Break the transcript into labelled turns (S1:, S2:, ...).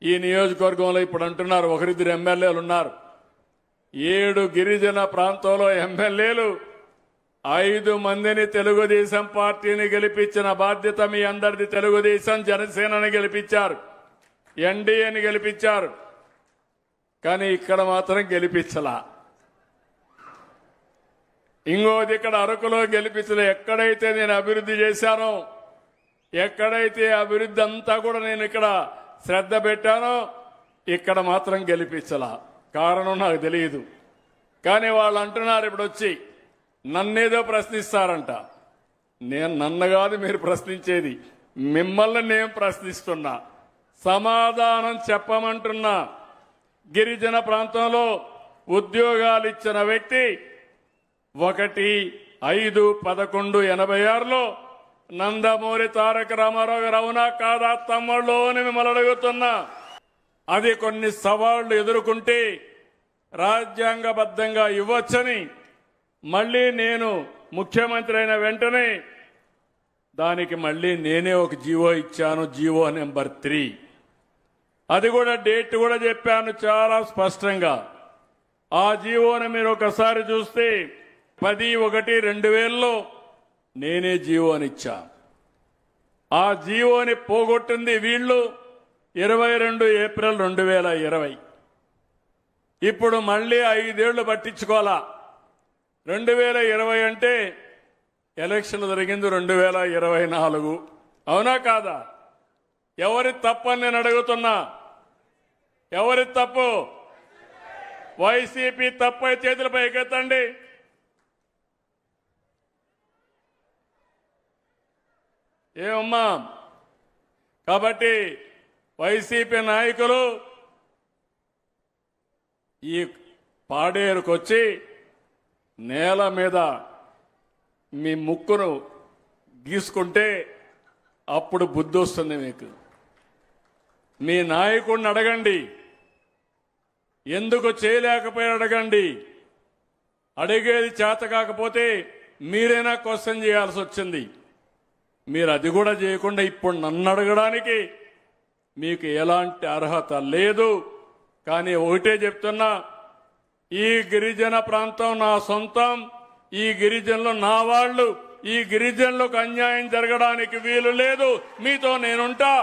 S1: ఈ నియోజకవర్గంలో ఇప్పుడు అంటున్నారు ఒకరిద్దరు ఎమ్మెల్యేలు ఉన్నారు. 7 గిరిజన ప్రాంతంలో ఎమ్మెల్యేలు 5 మందిని తెలుగుదేశం పార్టీని గెలిపించిన బాధ్యత మీ అందరిది. తెలుగుదేశం జనసేనని గెలిపించారు, ఎన్డీఏని గెలిపించారు, కానీ ఇక్కడ మాత్రం గెలిపించలా. ఇంకోది ఇక్కడ అరకులో గెలిపించలే. ఎక్కడైతే నేను అభివృద్ధి చేశానో, ఎక్కడైతే అభివృద్ధి అంతా కూడా నేను ఇక్కడ శ్రద్ధ పెట్టానో ఇక్కడ మాత్రం గెలిపించలా. కారణం నాకు తెలియదు. కానీ వాళ్ళు అంటున్నారు ఇప్పుడు వచ్చి నన్నేదో ప్రశ్నిస్తారంట. నన్ను కాదు మీరు ప్రశ్నించేది, మిమ్మల్ని నేను ప్రశ్నిస్తున్నా, సమాధానం చెప్పమంటున్నా. గిరిజన ప్రాంతంలో ఉద్యోగాలు ఇచ్చిన వ్యక్తి 1/5/11/86లో నందమూరి తారక రామారావు గారు. అవునా కాదా తమ్ముళ్ళు అని మిమ్మల్ని అడుగుతున్నా. అది కొన్ని సవాళ్లు ఎదుర్కొంటే రాజ్యాంగబద్ధంగా ఇవ్వచ్చని మళ్ళీ నేను ముఖ్యమంత్రి అయిన వెంటనే దానికి మళ్ళీ నేనే ఒక జీవో ఇచ్చాను, జీవో నెంబర్ 3. అది కూడా డేట్ కూడా చెప్పాను చాలా స్పష్టంగా. ఆ జీవోని మీరు ఒకసారి చూస్తే 10/1/2000లో నేనే జీవోని ఇచ్చా. ఆ జీవోని పోగొట్టింది వీళ్ళు 22 ఏప్రిల్ 2020. ఇప్పుడు మళ్ళీ 5 ఏళ్లు పట్టించుకోవాలా. 2020 అంటే ఎలక్షన్ జరిగింది 2024. అవునా కాదా? ఎవరి తప్పని నేను అడుగుతున్నా. ఎవరి తప్పు? వైసీపీ తప్పై చేతులపై ఎక్కెత్తండి. ఏమమ్మా? కాబట్టి వైసీపీ నాయకులు ఈ పాడేరుకొచ్చి నేల మీద మీ ముక్కును గీసుకుంటే అప్పుడు బుద్ధి వస్తుంది మీకు. మీ నాయకుడిని అడగండి, ఎందుకు చేయలేకపోయి అడగండి. అడిగేది చేత కాకపోతే మీరైనా క్వశ్చన్ చేయాల్సి వచ్చింది. మీరు అది కూడా చేయకుండా ఇప్పుడు నన్ను అడగడానికి మీకు ఎలాంటి అర్హత లేదు. కానీ ఒకటే చెప్తున్నా, ఈ గిరిజన ప్రాంతం నా సొంతం, ఈ గిరిజనులు నా వాళ్ళు, ఈ గిరిజనులకు అన్యాయం జరగడానికి వీలు లేదు. మీతో నేనుంటా.